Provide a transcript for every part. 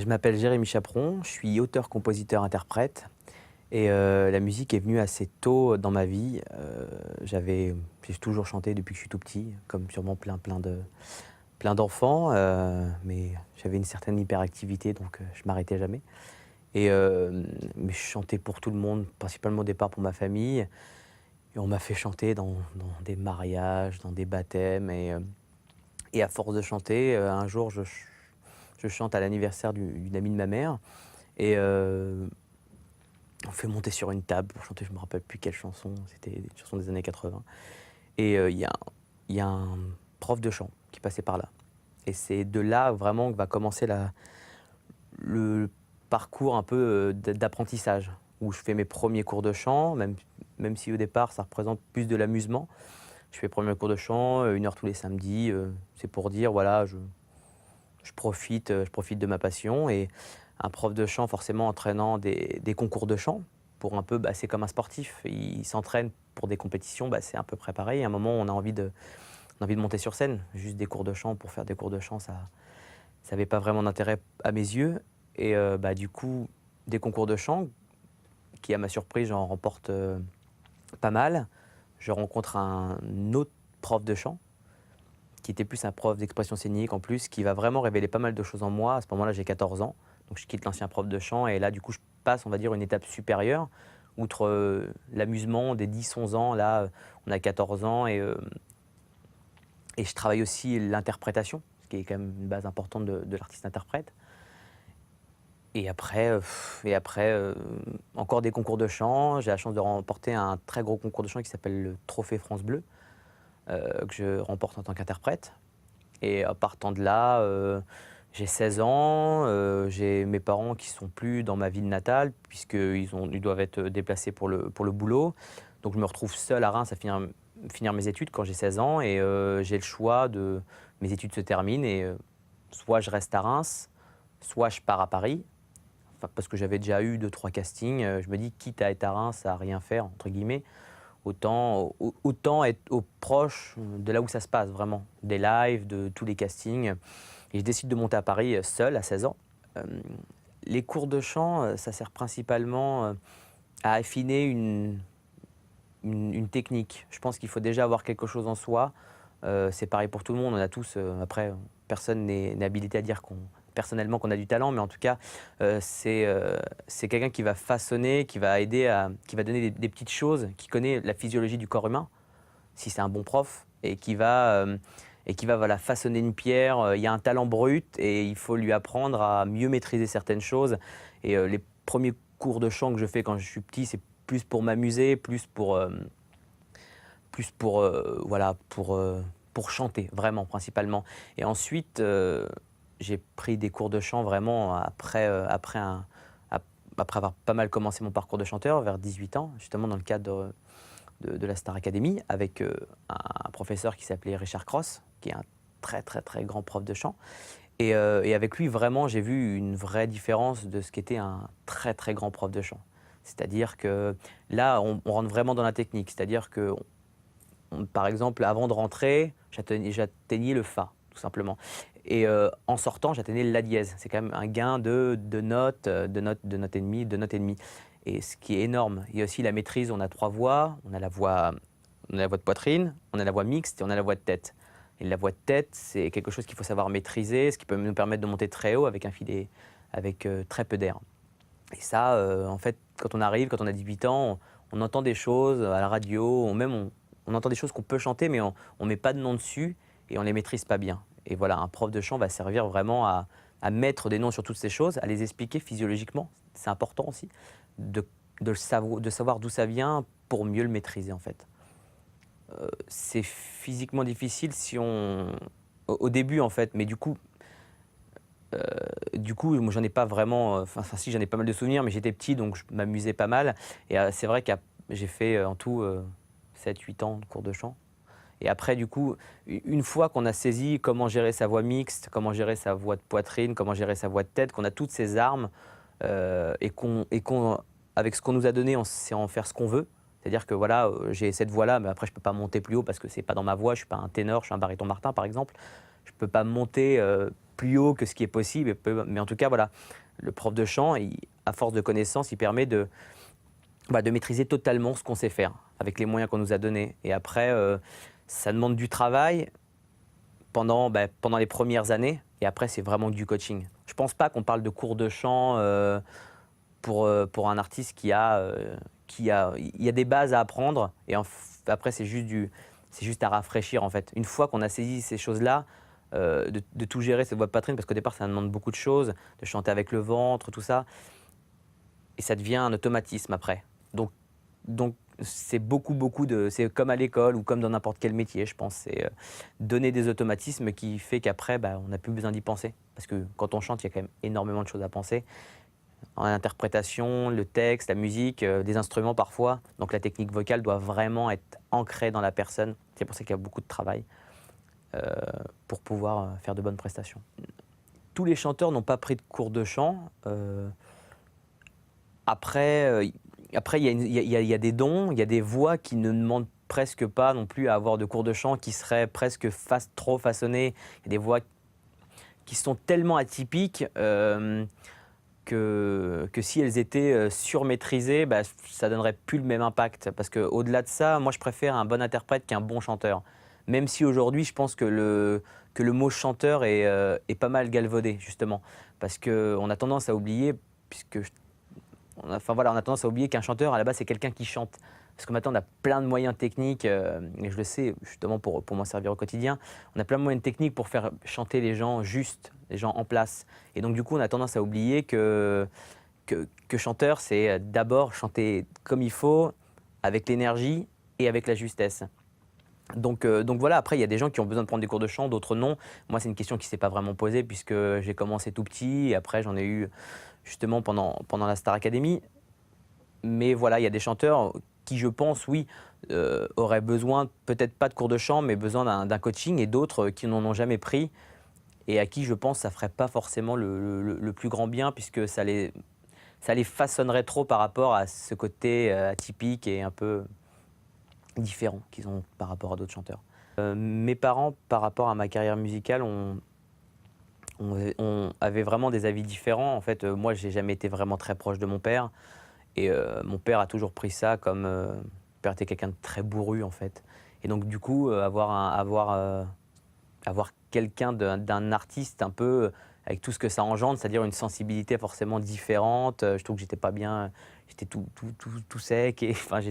Je m'appelle Jérémy Chaperon, je suis auteur, compositeur, interprète et la musique est venue assez tôt dans ma vie. J'ai toujours chanté depuis que je suis tout petit, comme sûrement plein d'enfants, mais j'avais une certaine hyperactivité donc je m'arrêtais jamais mais je chantais pour tout le monde, principalement au départ pour ma famille et on m'a fait chanter dans des mariages, dans des baptêmes et à force de chanter, un jour je chante à l'anniversaire d'une amie de ma mère et on fait monter sur une table pour chanter, je me rappelle plus quelle chanson, c'était des chansons des années 80 et il y a un prof de chant qui passait par là et c'est de là vraiment que va commencer le parcours un peu, d'apprentissage où je fais mes premiers cours de chant, même si au départ ça représente plus de l'amusement. Je fais mes premiers cours de chant, 1 heure tous les samedis, c'est pour dire voilà, je profite de ma passion et un prof de chant forcément entraînant des concours de chant pour un peu, bah, c'est comme un sportif, il s'entraîne pour des compétitions, bah, c'est un peu préparé. À un moment, on a envie de monter sur scène. Juste des cours de chant pour faire des cours de chant, ça avait pas vraiment d'intérêt à mes yeux et bah, du coup, des concours de chant qui, à ma surprise, j'en remporte, pas mal. Je rencontre un autre prof de chant qui était plus un prof d'expression scénique en plus, qui va vraiment révéler pas mal de choses en moi. À ce moment-là, j'ai 14 ans, donc je quitte l'ancien prof de chant et là, du coup, je passe, on va dire, une étape supérieure. Outre l'amusement des 10-11 ans, là, on a 14 ans et je travaille aussi l'interprétation, ce qui est quand même une base importante de l'artiste-interprète. Et après, encore des concours de chant. J'ai la chance de remporter un très gros concours de chant qui s'appelle le Trophée France Bleu, que je remporte en tant qu'interprète. Et partant de là, j'ai 16 ans, j'ai mes parents qui sont plus dans ma ville natale puisqu'ils doivent être déplacés pour le boulot. Donc je me retrouve seul à Reims à finir mes études quand j'ai 16 ans et j'ai le choix de mes études se terminent et soit je reste à Reims, soit je pars à Paris. Enfin, parce que j'avais déjà eu 2-3 castings, je me dis: «Quitte à être à Reims, à rien faire» entre guillemets, autant être au proche de là où ça se passe vraiment, des lives, de tous les castings et je décide de monter à Paris, seul à 16 ans. Hem, les cours de chant, ça sert principalement, à affiner une technique. Je pense qu'il faut déjà avoir quelque chose en soi, c'est pareil pour tout le monde, on a tous, après personne n'est habilité à dire personnellement qu'on a du talent, mais en tout cas, c'est quelqu'un qui va façonner, qui va donner des petites choses, qui connaît la physiologie du corps humain, si c'est un bon prof et qui va voilà, façonner une pierre. Il y a un talent brut et il faut lui apprendre à mieux maîtriser certaines choses et les premiers cours de chant que je fais quand je suis petit, c'est plus pour m'amuser, voilà, pour chanter vraiment principalement et ensuite, j'ai pris des cours de chant vraiment après avoir pas mal commencé mon parcours de chanteur vers 18 ans, justement dans le cadre de la Star Academy avec, un professeur qui s'appelait Richard Cross, qui est un très, très, très grand prof de chant et avec lui vraiment j'ai vu une vraie différence de ce qu'était un très, très grand prof de chant. C'est-à-dire que là, on rentre vraiment dans la technique, c'est-à-dire que par exemple, avant de rentrer, j'atteignais le fa, tout simplement. Et en sortant, j'atteignais le la dièse. C'est quand même un gain de notes, de notes et demie, de notes et demie. Et ce qui est énorme. Il y a aussi la maîtrise, on a 3 voix. On a la voix de poitrine, on a la voix mixte et on a la voix de tête. Et la voix de tête, c'est quelque chose qu'il faut savoir maîtriser, ce qui peut nous permettre de monter très haut avec un filet, avec très peu d'air. Et ça, en fait, quand on a 18 ans, on entend des choses à la radio, on entend des choses qu'on peut chanter, mais on ne met pas de nom dessus et on ne les maîtrise pas bien. Et voilà, un prof de chant va servir vraiment à mettre des noms sur toutes ces choses, à les expliquer physiologiquement. C'est important aussi de savoir d'où ça vient pour mieux le maîtriser, en fait. C'est physiquement difficile si on au début, en fait, mais du coup, moi, j'en ai pas vraiment, enfin si, j'en ai pas mal de souvenirs, mais j'étais petit, donc je m'amusais pas mal et c'est vrai que j'ai fait, en tout, 7-8 ans de cours de chant et après du coup, une fois qu'on a saisi comment gérer sa voix mixte, comment gérer sa voix de poitrine, comment gérer sa voix de tête, qu'on a toutes ces armes, et qu'on avec ce qu'on nous a donné, on sait en faire ce qu'on veut. C'est-à-dire que voilà, j'ai cette voix-là, mais après je peux pas monter plus haut parce que c'est pas dans ma voix, je suis pas un ténor, je suis un baryton Martin par exemple. je peux pas monter plus haut que ce qui est possible, mais en tout cas, voilà, le prof de chant, à force de connaissances, il permet de maîtriser totalement ce qu'on sait faire, avec les moyens qu'on nous a donnés. Et après, ça demande du travail pendant les premières années, et après, c'est vraiment du coaching. Je pense pas qu'on parle de cours de chant pour un artiste il y a des bases à apprendre, et après, c'est juste à rafraîchir, en fait. Une fois qu'on a saisi ces choses-là, de tout gérer cette voix de poitrine, parce qu'au départ, ça demande beaucoup de choses, de chanter avec le ventre, tout ça, et ça devient un automatisme après. Donc c'est c'est comme à l'école ou comme dans n'importe quel métier, je pense. C'est donner des automatismes qui fait qu'après, on n'a plus besoin d'y penser. Parce que quand on chante, il y a quand même énormément de choses à penser. En interprétation, le texte, la musique, des instruments parfois. Donc la technique vocale doit vraiment être ancrée dans la personne. C'est pour ça qu'il y a beaucoup de travail pour pouvoir faire de bonnes prestations. Tous les chanteurs n'ont pas pris de cours de chant. Après, il y a des dons, il y a des voix qui ne demandent presque pas non plus à avoir de cours de chant, qui seraient presque trop façonnées. Il y a des voix qui sont tellement atypiques que si elles étaient surmaîtrisées, ça donnerait plus le même impact. Parce qu'au-delà de ça, moi je préfère un bon interprète qu'un bon chanteur. Même si aujourd'hui, je pense que le mot chanteur est pas mal galvaudé, justement. Parce qu'on a tendance à oublier, on a tendance à oublier qu'un chanteur, à la base, c'est quelqu'un qui chante. Parce que maintenant, on a plein de moyens techniques, et je le sais justement pour m'en servir au quotidien, on a plein de moyens techniques pour faire chanter les gens justes, les gens en place. Et donc, du coup, on a tendance à oublier que chanteur, c'est d'abord chanter comme il faut, avec l'énergie et avec la justesse. Donc voilà, après, il y a des gens qui ont besoin de prendre des cours de chant, d'autres non. Moi, c'est une question qui ne s'est pas vraiment posée puisque j'ai commencé tout petit et après, j'en ai eu justement pendant la Star Academy. Mais voilà, il y a des chanteurs qui, je pense, oui, auraient besoin, peut-être pas de cours de chant, mais besoin d'un coaching, et d'autres qui n'en ont jamais pris et à qui, je pense, ça ne ferait pas forcément le plus grand bien puisque ça les façonnerait trop par rapport à ce côté atypique et un peu différent qu'ils ont par rapport à d'autres chanteurs. Mes parents, par rapport à ma carrière musicale, on avait vraiment des avis différents. En fait, moi, j'ai jamais été vraiment très proche de mon père. Et mon père a toujours pris ça comme... mon père était quelqu'un de très bourru, en fait. Et donc, du coup, avoir quelqu'un d'un artiste un peu avec tout ce que ça engendre, c'est-à-dire une sensibilité forcément différente. Je trouve que j'étais pas bien, j'étais tout sec. Et, enfin,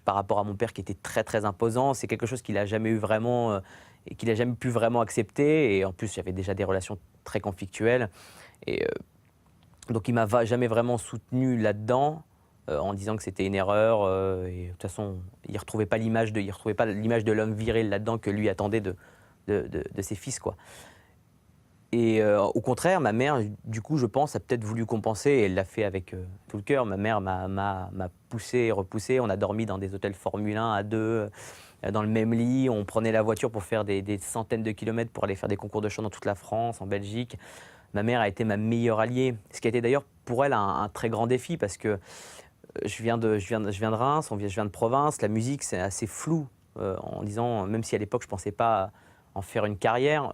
par rapport à mon père qui était très, très imposant, c'est quelque chose qu'il a jamais eu vraiment... et qu'il n'a jamais pu vraiment accepter. Et en plus, j'avais déjà des relations très conflictuelles. Et donc, il ne m'a jamais vraiment soutenu là-dedans, en disant que c'était une erreur. Et de toute façon, il ne retrouvait pas l'image de l'homme viril là-dedans que lui attendait de ses fils, quoi. Et au contraire, ma mère, du coup, je pense, a peut-être voulu compenser, et elle l'a fait avec tout le cœur. Ma mère m'a poussé et repoussé. On a dormi dans des hôtels Formule 1 à deux, dans le même lit. On prenait la voiture pour faire des centaines de kilomètres pour aller faire des concours de chant dans toute la France, en Belgique. Ma mère a été ma meilleure alliée, ce qui a été d'ailleurs pour elle un très grand défi, parce que je viens de Reims, je viens de province. La musique, c'est assez flou, en disant, même si à l'époque je ne pensais pas en faire une carrière,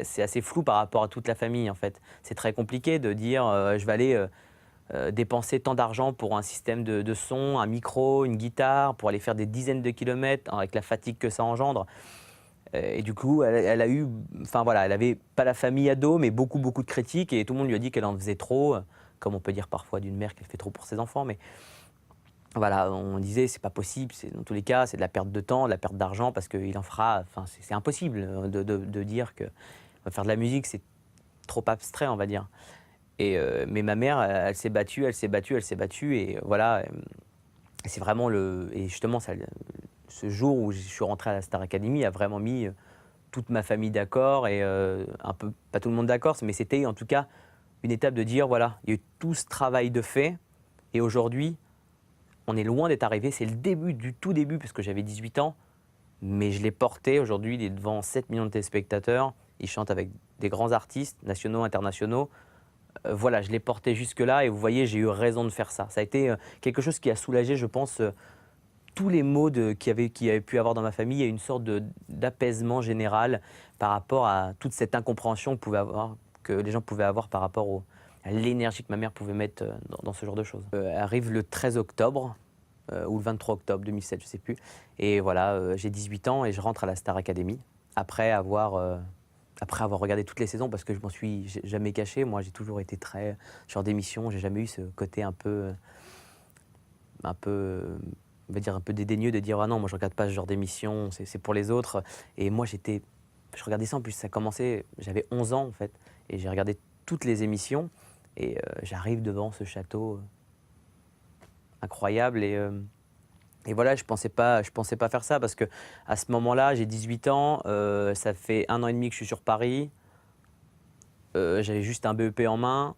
c'est assez flou par rapport à toute la famille, en fait. C'est très compliqué de dire je vais aller dépenser tant d'argent pour un système de son, un micro, une guitare, pour aller faire des dizaines de kilomètres avec la fatigue que ça engendre. Et du coup, elle a eu, enfin voilà, elle avait pas la famille ado, mais beaucoup de critiques, et tout le monde lui a dit qu'elle en faisait trop, comme on peut dire parfois d'une mère qu'elle fait trop pour ses enfants. Mais voilà, on disait c'est pas possible, dans tous les cas, c'est de la perte de temps, de la perte d'argent, parce qu'il en fera, enfin c'est impossible de dire que faire de la musique, c'est trop abstrait, on va dire. Mais ma mère, elle s'est battue, et voilà, c'est vraiment et justement, ce jour où je suis rentré à la Star Academy a vraiment mis toute ma famille d'accord, et un peu, pas tout le monde d'accord, mais c'était en tout cas une étape de dire, voilà, il y a eu tout ce travail de fait, et aujourd'hui, on est loin d'être arrivé. C'est le début du tout début, parce que j'avais 18 ans, mais je l'ai porté. Aujourd'hui, il est devant 7 millions de téléspectateurs. Il chante avec des grands artistes, nationaux, internationaux. Voilà, je l'ai porté jusque-là, et vous voyez, j'ai eu raison de faire ça. Ça a été quelque chose qui a soulagé, je pense, tous les maux qu'il y avait pu avoir dans ma famille, il y a une sorte d'apaisement général par rapport à toute cette incompréhension que les gens pouvaient avoir par rapport à l'énergie que ma mère pouvait mettre dans ce genre de choses. Arrive le 13 octobre, ou le 23 octobre 2007, je ne sais plus. Et voilà, j'ai 18 ans et je rentre à la Star Academy après avoir regardé toutes les saisons parce que je m'en suis jamais caché. Moi, j'ai toujours été très genre d'émission. J'ai jamais eu ce côté un peu, on va dire un peu dédaigneux de dire ah non, moi je regarde pas ce genre d'émission, c'est pour les autres. Et moi, je regardais ça en plus. Ça commençait, j'avais 11 ans en fait, et j'ai regardé toutes les émissions. Et j'arrive devant ce château incroyable et voilà, je pensais pas faire ça parce que à ce moment-là, j'ai 18 ans, ça fait 1 an et demi que je suis sur Paris, j'avais juste un BEP en main.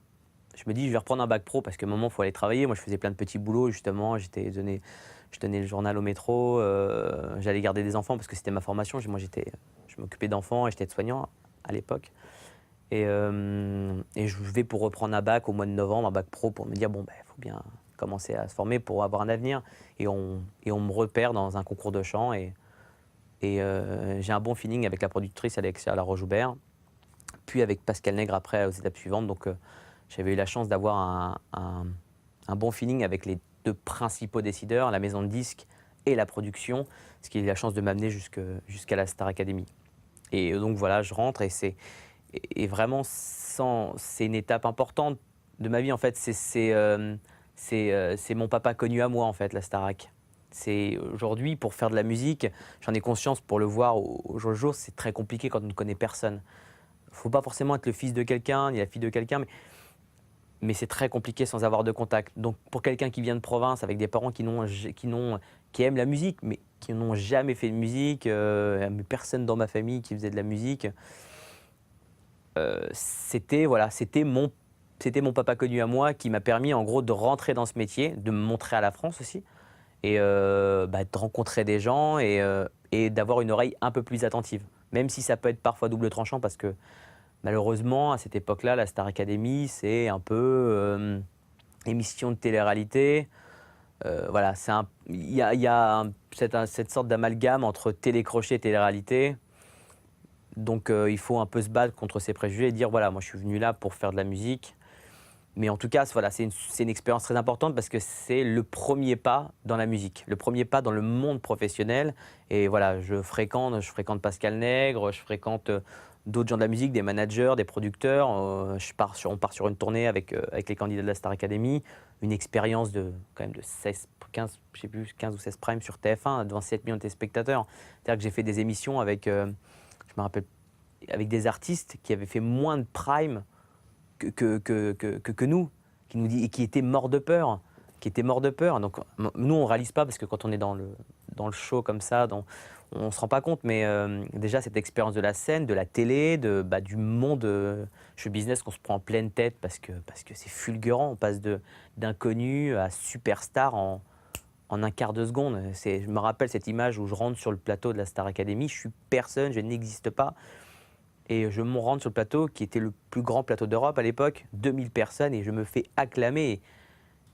Je me dis: «Je vais reprendre un bac pro» parce qu'à un moment, il faut aller travailler. Moi, je faisais plein de petits boulots justement, je donnais le journal au métro, j'allais garder des enfants parce que c'était ma formation. Je m'occupais d'enfants et j'étais aide-soignant à l'époque et je vais pour reprendre un bac au mois de novembre, un bac pro pour me dire: «Bon, il faut bien commencer à se former pour avoir un avenir» et on me repère dans un concours de chant et j'ai un bon feeling avec la productrice Alexia Laroche-Joubert, puis avec Pascal Nègre après aux étapes suivantes. Donc j'avais eu la chance d'avoir un bon feeling avec les 2 principaux décideurs, la maison de disques et la production, ce qui a eu la chance de m'amener jusqu'à la Star Academy. Et donc voilà, je rentre et vraiment c'est une étape importante de ma vie en fait. C'est mon papa connu à moi en fait, la Starac. C'est aujourd'hui pour faire de la musique, j'en ai conscience pour le voir au jour le jour, c'est très compliqué quand on ne connaît personne. Faut pas forcément être le fils de quelqu'un ni la fille de quelqu'un, mais c'est très compliqué sans avoir de contact. Donc pour quelqu'un qui vient de province avec des parents qui aiment la musique mais qui n'ont jamais fait de musique, personne dans ma famille qui faisait de la musique, c'était mon papa connu à moi qui m'a permis en gros de rentrer dans ce métier, de me montrer à la France aussi et de rencontrer des gens et d'avoir une oreille un peu plus attentive. Même si ça peut être parfois double tranchant parce que malheureusement à cette époque-là, la Star Academy c'est un peu émission de télé-réalité. Voilà, il y a cette sorte d'amalgame entre télécrochet et télé-réalité. Donc il faut un peu se battre contre ces préjugés et dire voilà, moi je suis venu là pour faire de la musique. Mais en tout cas, voilà, c'est une expérience très importante parce que c'est le premier pas dans la musique, le premier pas dans le monde professionnel. Et voilà, je fréquente Pascal Nègre, je fréquente d'autres gens de la musique, des managers, des producteurs. On part sur une tournée avec les candidats de la Star Academy, une expérience quand même de 15, je sais plus, 15 ou 16 primes sur TF1 devant 7 millions de téléspectateurs. C'est-à-dire que j'ai fait des émissions avec, je me rappelle, avec des artistes qui avaient fait moins de primes que nous, qui étaient morts de peur, Donc nous, on réalise pas parce que quand on est dans le show comme ça, on se rend pas compte. Mais déjà cette expérience de la scène, de la télé, du monde show business qu'on se prend en pleine tête parce que c'est fulgurant. On passe d'inconnu à superstar en un quart de seconde. Je me rappelle cette image où je rentre sur le plateau de la Star Academy, je suis personne, je n'existe pas. Et je me rends sur le plateau, qui était le plus grand plateau d'Europe à l'époque, 2000 personnes, et je me fais acclamer.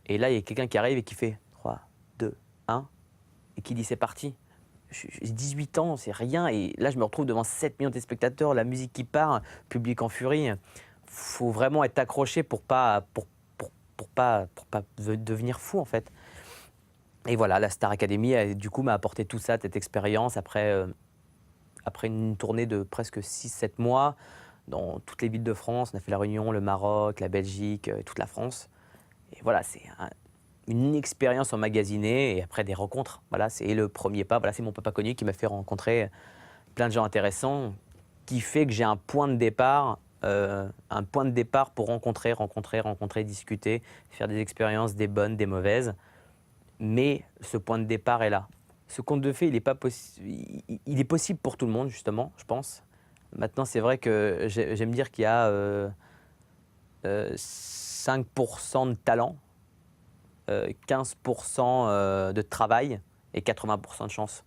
Et là, il y a quelqu'un qui arrive et qui fait 3, 2, 1, et qui dit c'est parti. J'ai 18 ans, c'est rien, et là, je me retrouve devant 7 millions de spectateurs, la musique qui part, public en furie. Faut vraiment être accroché pour pas devenir fou, en fait. Et voilà, la Star Academy, du coup, m'a apporté tout ça, cette expérience, après une tournée de presque 6-7 mois dans toutes les villes de France. On a fait la Réunion, le Maroc, la Belgique, toute la France. Et voilà, c'est une expérience emmagasinée et après des rencontres. Voilà, c'est le premier pas. Voilà, c'est mon papa connu qui m'a fait rencontrer plein de gens intéressants, qui fait que j'ai un point de départ pour rencontrer, discuter, faire des expériences, des bonnes, des mauvaises. Mais ce point de départ est là. Ce conte de fées, il est possible pour tout le monde, justement, je pense. Maintenant, c'est vrai que j'aime dire qu'il y a 5% de talent, 15% de travail et 80% de chance.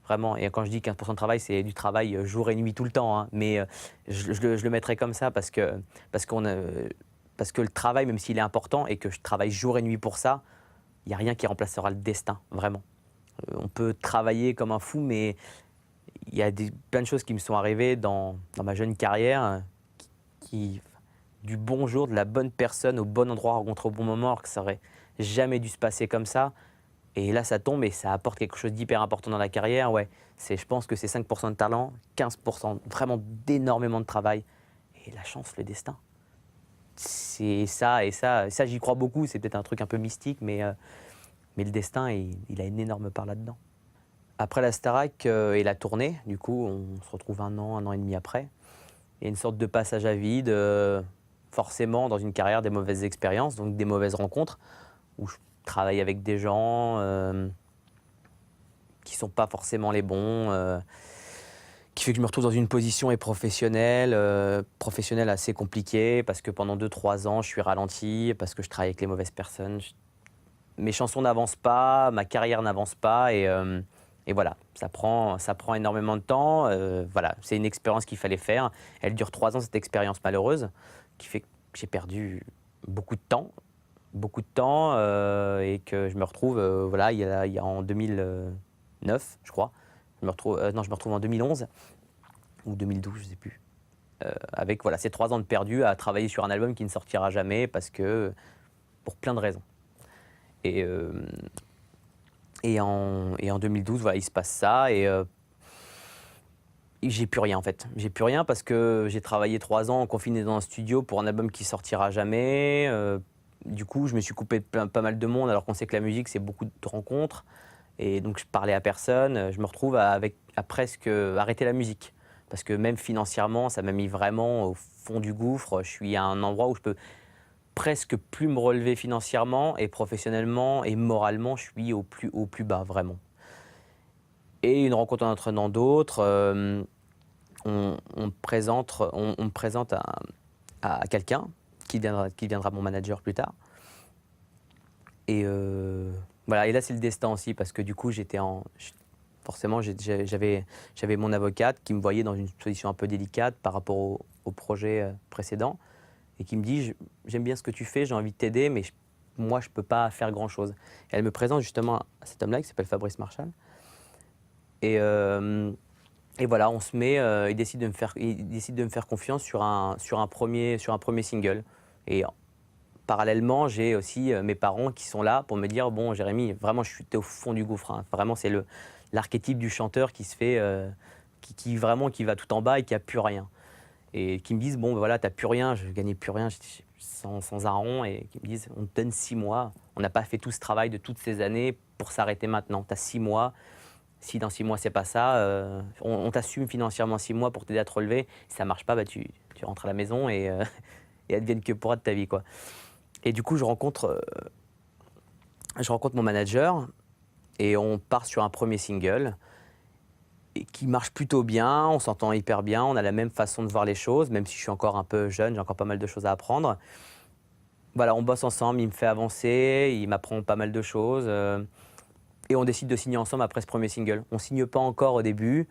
Vraiment. Et quand je dis 15% de travail, c'est du travail jour et nuit tout le temps, hein. Mais je le mettrais comme ça parce que le travail, même s'il est important et que je travaille jour et nuit pour ça, il n'y a rien qui remplacera le destin, vraiment. On peut travailler comme un fou, mais il y a plein de choses qui me sont arrivées dans ma jeune carrière qui du bon jour, de la bonne personne au bon endroit, rencontrée au bon moment, alors que ça aurait jamais dû se passer comme ça. Et là, ça tombe et ça apporte quelque chose d'hyper important dans la carrière. Ouais, je pense que c'est 5% de talent, 15% vraiment d'énormément de travail et la chance, le destin. C'est ça et ça. Ça, j'y crois beaucoup. C'est peut-être un truc un peu mystique, mais le destin, il a une énorme part là-dedans. Après la Starac et la tournée, du coup, on se retrouve un an et demi après. Il y a une sorte de passage à vide, forcément dans une carrière des mauvaises expériences, donc des mauvaises rencontres, où je travaille avec des gens qui ne sont pas forcément les bons, qui fait que je me retrouve dans une position professionnelle assez compliquée, parce que pendant 2-3 ans, je suis ralenti, parce que je travaille avec les mauvaises personnes. Mes chansons n'avancent pas, ma carrière n'avance pas, et voilà, ça prend énormément de temps. Voilà, c'est une expérience qu'il fallait faire. Elle dure 3 ans, cette expérience malheureuse, qui fait que j'ai perdu beaucoup de temps, et que je me retrouve, voilà, il y a en 2009, je crois. Je me retrouve en 2011 ou 2012, je ne sais plus. Avec voilà, ces 3 ans de perdu à travailler sur un album qui ne sortira jamais pour plein de raisons. Et en 2012, voilà, il se passe ça et j'ai plus rien en fait. J'ai plus rien parce que j'ai travaillé 3 ans confiné dans un studio pour un album qui sortira jamais. Du coup, je me suis coupé de pas mal de monde alors qu'on sait que la musique, c'est beaucoup de rencontres. Et donc, je parlais à personne. Je me retrouve à presque arrêter la musique. Parce que même financièrement, ça m'a mis vraiment au fond du gouffre. Je suis à un endroit où je peux presque plus me relever financièrement et professionnellement et moralement, je suis au plus bas, vraiment. Et une rencontre en entraînant d'autres, on me présente à quelqu'un qui deviendra mon manager plus tard. Et voilà, et là c'est le destin aussi, parce que du coup forcément j'avais mon avocate qui me voyait dans une position un peu délicate par rapport au projet précédent, et qui me dit j'aime bien ce que tu fais, j'ai envie de t'aider, mais moi je peux pas faire grand chose. Et elle me présente justement à cet homme-là qui s'appelle Fabrice Marchal. Et voilà, on se met, il décide de me faire confiance sur un premier single. Et parallèlement, j'ai aussi mes parents qui sont là pour me dire bon, Jérémy, vraiment, t'es au fond du gouffre, hein. Vraiment, c'est l'archétype du chanteur qui se fait, qui va tout en bas et qui a plus rien. Et qui me disent bon, ben voilà, t'as plus rien, je gagnais plus rien, j'étais sans un rond, et qui me disent on te donne 6 mois. On n'a pas fait tout ce travail de toutes ces années pour s'arrêter maintenant. T'as 6 mois. Si dans 6 mois, c'est pas ça, on t'assume financièrement 6 mois pour t'aider à te relever. Si ça marche pas, bah, tu rentres à la maison et advienne que pourra de ta vie, quoi. Et du coup, je rencontre mon manager et on part sur un premier single et qui marche plutôt bien. On s'entend hyper bien, on a la même façon de voir les choses, même si je suis encore un peu jeune, j'ai encore pas mal de choses à apprendre. Voilà, on bosse ensemble, il me fait avancer, il m'apprend pas mal de choses. Et on décide de signer ensemble après ce premier single. On ne signe pas encore au début.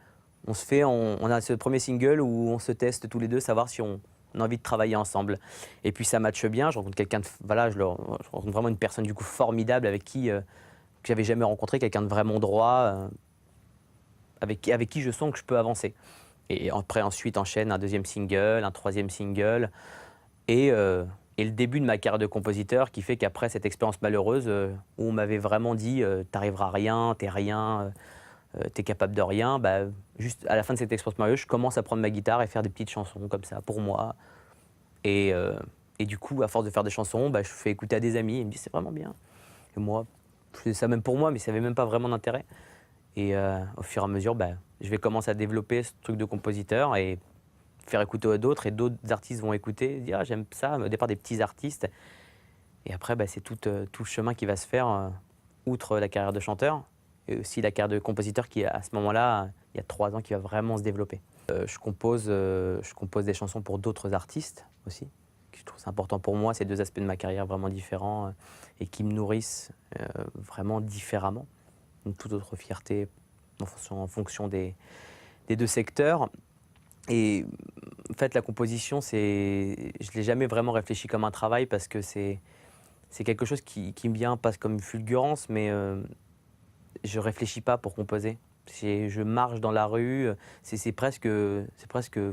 On a ce premier single où on se teste tous les deux, savoir si on a envie de travailler ensemble. Et puis ça matche bien. Je rencontre quelqu'un je rencontre vraiment une personne du coup formidable avec qui que j'avais jamais rencontré, quelqu'un de vraiment droit, avec qui je sens que je peux avancer. Et après ensuite enchaîne un deuxième single, un troisième single et le début de ma carrière de compositeur qui fait qu'après cette expérience malheureuse où on m'avait vraiment dit t'arriveras à rien, t'es capable de rien, bah, juste à la fin de cette expérience malheureuse, je commence à prendre ma guitare et faire des petites chansons comme ça pour moi. Et du coup, à force de faire des chansons, bah, je fais écouter à des amis, ils me disent c'est vraiment bien. Et moi, je faisais ça même pour moi, mais ça n'avait même pas vraiment d'intérêt. Et au fur et à mesure, bah, je vais commencer à développer ce truc de compositeur et faire écouter à d'autres, et d'autres artistes vont écouter, dire ah, j'aime ça, au départ des petits artistes. Et après, bah, c'est tout le chemin qui va se faire, outre la carrière de chanteur, et aussi la carrière de compositeur qui, à ce moment-là, il y a 3 ans, qui va vraiment se développer. Je compose des chansons pour d'autres artistes aussi. Je trouve c'est important pour moi, ces 2 aspects de ma carrière vraiment différents et qui me nourrissent vraiment différemment. Une toute autre fierté en fonction des 2 secteurs. Et en fait, la composition, je ne l'ai jamais vraiment réfléchi comme un travail parce que c'est quelque chose qui me vient pas comme une fulgurance, mais je réfléchis pas pour composer. Je marche dans la rue, c'est presque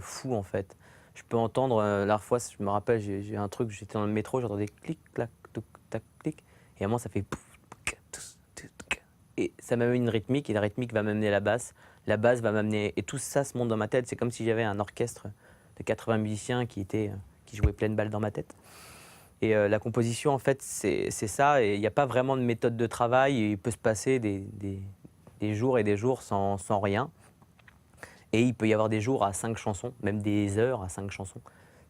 fou en fait. Je peux entendre, la dernière fois, je me rappelle, j'ai un truc, j'étais dans le métro, j'entendais clic, clac, touc, tac, clic, et à un moment ça fait pouf, tic, tous, tic, tic. Et ça m'amène une rythmique, et la rythmique va m'amener la basse va m'amener, et tout ça se monte dans ma tête. C'est comme si j'avais un orchestre de 80 musiciens qui jouaient pleine balle dans ma tête. Et la composition, en fait, c'est ça, et il n'y a pas vraiment de méthode de travail, et il peut se passer des jours et des jours sans rien. Et il peut y avoir des jours à 5 chansons, même des heures à 5 chansons.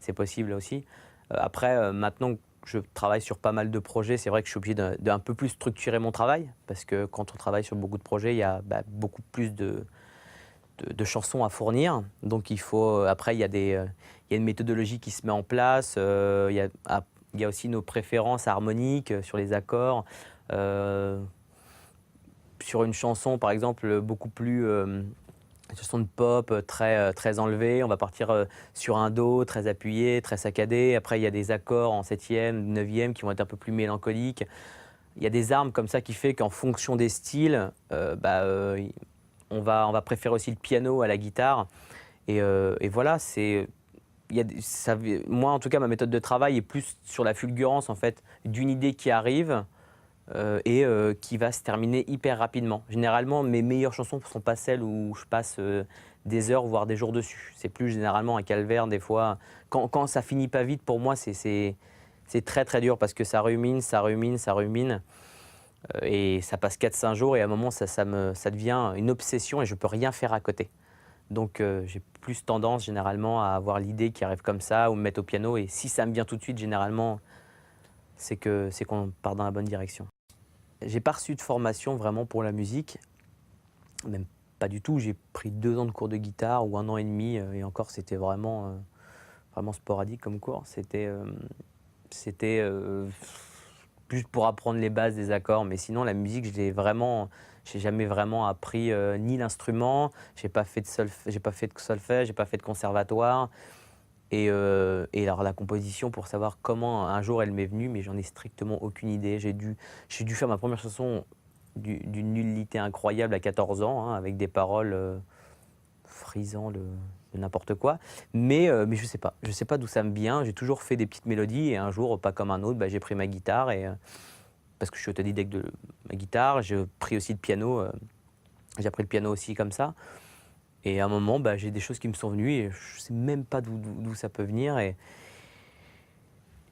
C'est possible aussi. Après, maintenant que je travaille sur pas mal de projets, c'est vrai que je suis obligé d'un peu plus structurer mon travail, parce que quand on travaille sur beaucoup de projets, il y a beaucoup plus de chansons à fournir. Donc il faut, après, il y a une méthodologie qui se met en place. Il y a aussi nos préférences harmoniques sur les accords. Sur une chanson, par exemple, beaucoup plus une chanson de pop très enlevée, on va partir sur un do très appuyé, très saccadé. Après, il y a des accords en septième, neuvième qui vont être un peu plus mélancoliques. Il y a des armes comme ça qui fait qu'en fonction des styles, on va préférer aussi le piano à la guitare. Et voilà, moi, en tout cas, ma méthode de travail est plus sur la fulgurance en fait, d'une idée qui arrive qui va se terminer hyper rapidement. Généralement, mes meilleures chansons ne sont pas celles où je passe des heures, voire des jours dessus. C'est plus généralement un calvaire, des fois. Quand ça finit pas vite, pour moi, c'est très très dur parce que ça rumine, ça rumine, ça rumine. Et ça passe 4-5 jours et à un moment, ça devient une obsession et je ne peux rien faire à côté. Donc j'ai plus tendance généralement à avoir l'idée qui arrive comme ça ou me mettre au piano. Et si ça me vient tout de suite, généralement, c'est qu'on part dans la bonne direction. J'ai pas reçu de formation vraiment pour la musique, même pas du tout. J'ai pris 2 ans de cours de guitare ou 1 an et demi, et encore c'était vraiment sporadique comme cours. C'était juste pour apprendre les bases des accords, mais sinon la musique, j'ai jamais vraiment appris ni l'instrument, j'ai pas fait de solfège, j'ai pas fait de conservatoire. Et alors la composition, pour savoir comment un jour elle m'est venue, mais j'en ai strictement aucune idée. J'ai dû faire ma première chanson d'une nullité incroyable à 14 ans, hein, avec des paroles frisant de n'importe quoi. Mais je sais pas d'où ça me vient. J'ai toujours fait des petites mélodies et un jour, pas comme un autre, j'ai pris ma guitare parce que je suis autodidacte de ma guitare. J'ai pris aussi le piano. J'ai appris le piano aussi comme ça. Et à un moment, j'ai des choses qui me sont venues et je ne sais même pas d'où ça peut venir.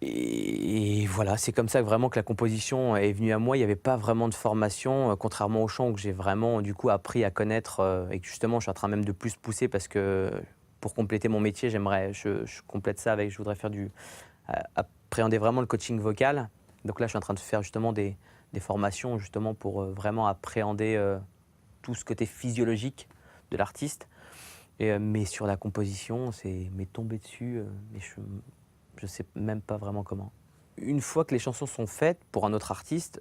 Et voilà, c'est comme ça que vraiment que la composition est venue à moi. Il n'y avait pas vraiment de formation, contrairement au chant où j'ai vraiment du coup appris à connaître et que justement je suis en train même de plus pousser parce que pour compléter mon métier, je complète ça avec, je voudrais faire appréhender vraiment le coaching vocal. Donc là, je suis en train de faire justement des formations justement pour vraiment appréhender tout ce côté physiologique de l'artiste. Mais sur la composition, m'est tombé dessus, mais je sais même pas vraiment comment. Une fois que les chansons sont faites pour un autre artiste,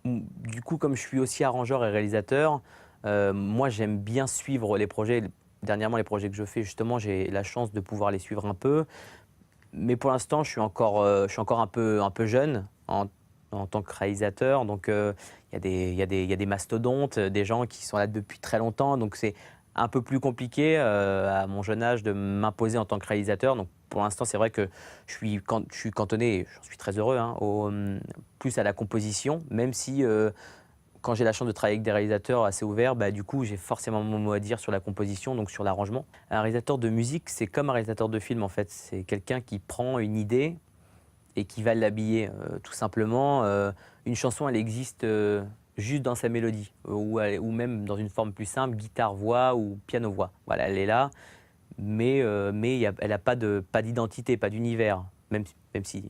du coup, comme je suis aussi arrangeur et réalisateur, moi j'aime bien suivre les projets. Dernièrement, les projets que je fais, justement, j'ai la chance de pouvoir les suivre un peu. Mais pour l'instant, je suis encore un peu jeune en tant que réalisateur. Donc, il y a des mastodontes, des gens qui sont là depuis très longtemps. Donc, c'est un peu plus compliqué à mon jeune âge de m'imposer en tant que réalisateur. Donc, pour l'instant, c'est vrai que je suis cantonné, et j'en suis très heureux, hein, plus à la composition, même si quand j'ai la chance de travailler avec des réalisateurs assez ouverts, du coup, j'ai forcément mon mot à dire sur la composition, donc sur l'arrangement. Un réalisateur de musique, c'est comme un réalisateur de film, en fait. C'est quelqu'un qui prend une idée et qui va l'habiller, tout simplement. Une chanson, elle existe juste dans sa mélodie, ou même dans une forme plus simple, guitare-voix ou piano-voix. Voilà, elle est là, mais elle n'a pas d'identité, pas d'univers, même si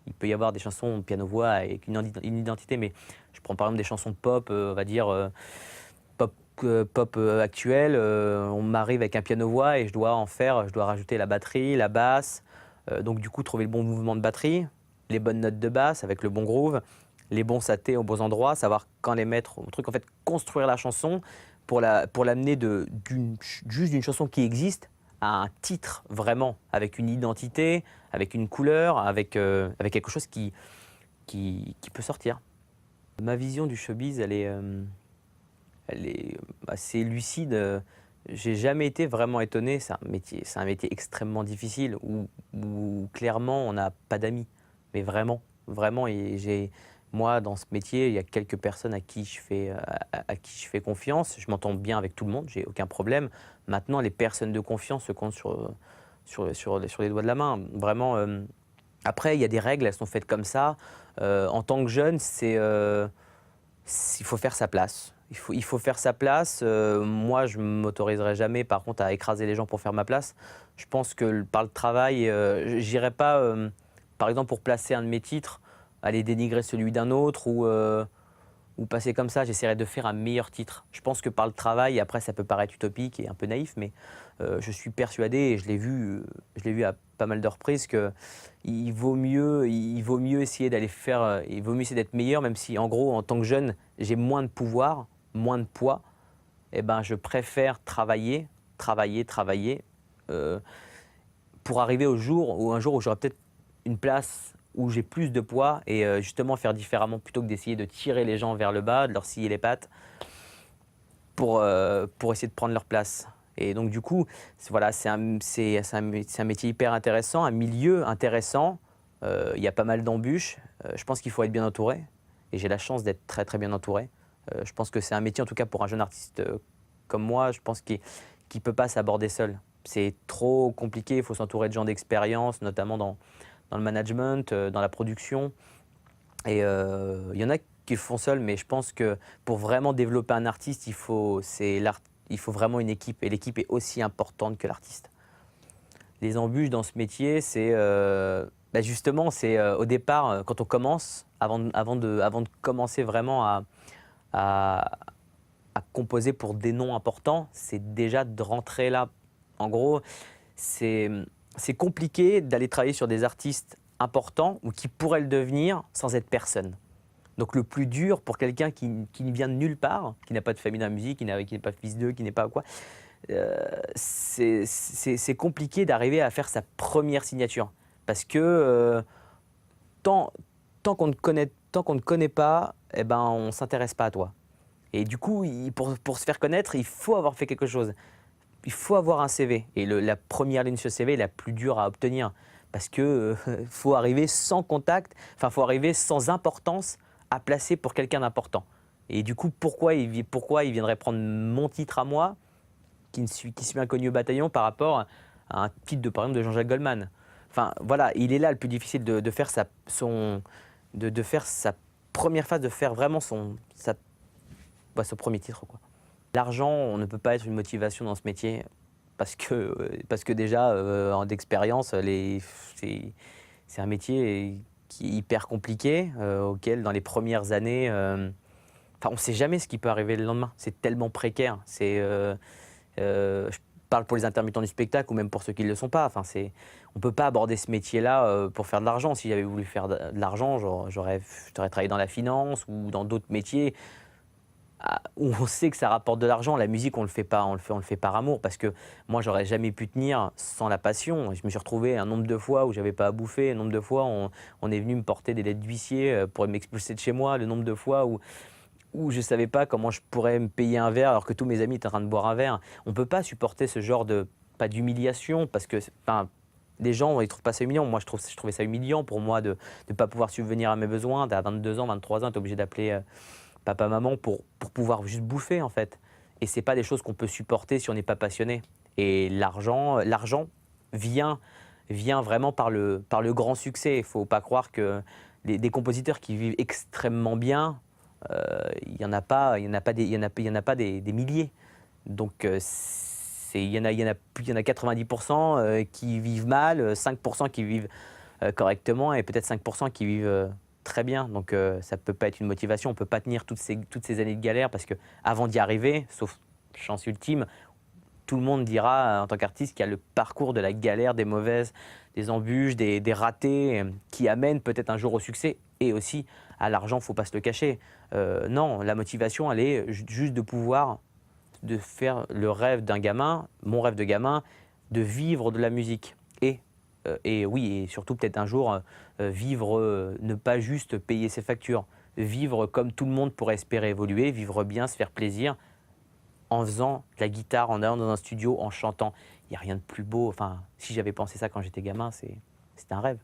il peut y avoir des chansons piano-voix avec une identité, mais je prends par exemple des chansons de pop, on va dire pop actuelle, on m'arrive avec un piano-voix et je dois rajouter la batterie, la basse, donc du coup trouver le bon mouvement de batterie, les bonnes notes de basse avec le bon groove, les bons satés aux bons endroits, savoir quand les mettre au truc, en fait construire la chanson pour l'amener juste d'une chanson qui existe à un titre vraiment, avec une identité, avec une couleur, avec quelque chose qui peut sortir. Ma vision du showbiz, elle est assez lucide. J'ai jamais été vraiment étonné. C'est un métier extrêmement difficile où clairement on n'a pas d'amis. Mais vraiment, vraiment. Moi, dans ce métier, il y a quelques personnes à qui je fais confiance. Je m'entends bien avec tout le monde, j'ai aucun problème. Maintenant, les personnes de confiance se comptent sur les doigts de la main. Vraiment. Après, il y a des règles, elles sont faites comme ça. En tant que jeune, il faut faire sa place. Il faut faire sa place. Moi, je ne m'autoriserai jamais, par contre, à écraser les gens pour faire ma place. Je pense que par le travail, j'irai pas, par exemple, pour placer un de mes titres, aller dénigrer celui d'un autre ou passer comme ça. J'essaierai de faire un meilleur titre. Je pense que par le travail, après, ça peut paraître utopique et un peu naïf, mais je suis persuadé, et je l'ai vu à pas mal de reprises, qu'il vaut mieux essayer d'aller faire, il vaut mieux essayer d'être meilleur, même si, en gros, en tant que jeune, j'ai moins de pouvoir, moins de poids. Eh ben, je préfère travailler, euh, pour arriver au jour où un jour où j'aurai peut-être une place où j'ai plus de poids et justement faire différemment plutôt que d'essayer de tirer les gens vers le bas, de leur scier les pattes pour essayer de prendre leur place. Et donc du coup, voilà, c'est un métier hyper intéressant, un milieu intéressant. Il y a pas mal d'embûches. Je pense qu'il faut être bien entouré. Et j'ai la chance d'être très très bien entouré. Je pense que c'est un métier, en tout cas pour un jeune artiste comme moi, je pense qu'il ne peut pas s'aborder seul. C'est trop compliqué, il faut s'entourer de gens d'expérience, notamment dans le management, dans la production. Et il y en a qui le font seuls, mais je pense que pour vraiment développer un artiste, il faut vraiment une équipe. Et l'équipe est aussi importante que l'artiste. Les embûches dans ce métier, justement, c'est au départ, quand on commence, avant de commencer vraiment à, à composer pour des noms importants, c'est déjà de rentrer là. En gros, c'est c'est compliqué d'aller travailler sur des artistes importants ou qui pourraient le devenir sans être personne. Donc le plus dur pour quelqu'un qui ne vient de nulle part, qui n'a pas de famille dans la musique, qui n'est pas fils d'eux, qui n'est pas quoi, c'est compliqué d'arriver à faire sa première signature. Parce que tant, tant qu'on ne connaît pas, eh ben, on ne s'intéresse pas à toi. Et du coup, pour se faire connaître, il faut avoir fait quelque chose. Il faut avoir un CV. Et la première ligne sur le CV est la plus dure à obtenir. Parce que faut arriver sans contact, enfin, faut arriver sans importance à placer pour quelqu'un d'important. Et du coup, pourquoi il viendrait prendre mon titre à moi, qui suis inconnu au bataillon, par rapport à un titre, par exemple, de Jean-Jacques Goldman. Enfin, voilà, il est là le plus difficile de faire de faire sa première phase, de faire vraiment son premier titre, quoi. L'argent, on ne peut pas être une motivation dans ce métier parce que déjà, en d'expérience, c'est un métier qui est hyper compliqué, auquel dans les premières années, on ne sait jamais ce qui peut arriver le lendemain. C'est tellement précaire. Je parle pour les intermittents du spectacle ou même pour ceux qui ne le sont pas. On ne peut pas aborder ce métier-là pour faire de l'argent. Si j'avais voulu faire de l'argent, j'aurais travaillé dans la finance ou dans d'autres métiers où on sait que ça rapporte de l'argent. La musique, on le fait par amour, parce que moi, j'aurais jamais pu tenir sans la passion. Je me suis retrouvé un nombre de fois où j'avais pas à bouffer, un nombre de fois on est venu me porter des lettres d'huissier pour m'expulser de chez moi, le nombre de fois où je savais pas comment je pourrais me payer un verre alors que tous mes amis étaient en train de boire un verre. On peut pas supporter ce genre pas d'humiliation, parce que les gens, ils trouvent pas ça humiliant. Moi, je trouvais ça humiliant pour moi de ne pas pouvoir subvenir à mes besoins. À 22 ans, 23 ans, tu es obligé d'appeler papa, maman pour pouvoir juste bouffer, en fait. Et c'est pas des choses qu'on peut supporter si on n'est pas passionné. Et l'argent vient vraiment par le grand succès. Il faut pas croire que des compositeurs qui vivent extrêmement bien, il y en a pas des milliers. Donc il y en a 90% qui vivent mal, 5% qui vivent correctement, et peut-être 5% qui vivent très bien. Donc ça ne peut pas être une motivation. On ne peut pas tenir toutes ces années de galère, parce qu'avant d'y arriver, sauf chance ultime, tout le monde dira en tant qu'artiste qu'il y a le parcours de la galère, des mauvaises, des embûches, des ratés qui amènent peut-être un jour au succès et aussi à l'argent, il ne faut pas se le cacher. Non, la motivation, elle est juste de faire le rêve d'un gamin, mon rêve de gamin, de vivre de la musique. Et oui, et surtout peut-être un jour vivre, ne pas juste payer ses factures, vivre comme tout le monde pourrait espérer évoluer, vivre bien, se faire plaisir, en faisant de la guitare, en allant dans un studio, en chantant. Il y a rien de plus beau. Enfin, si j'avais pensé ça quand j'étais gamin, c'était un rêve.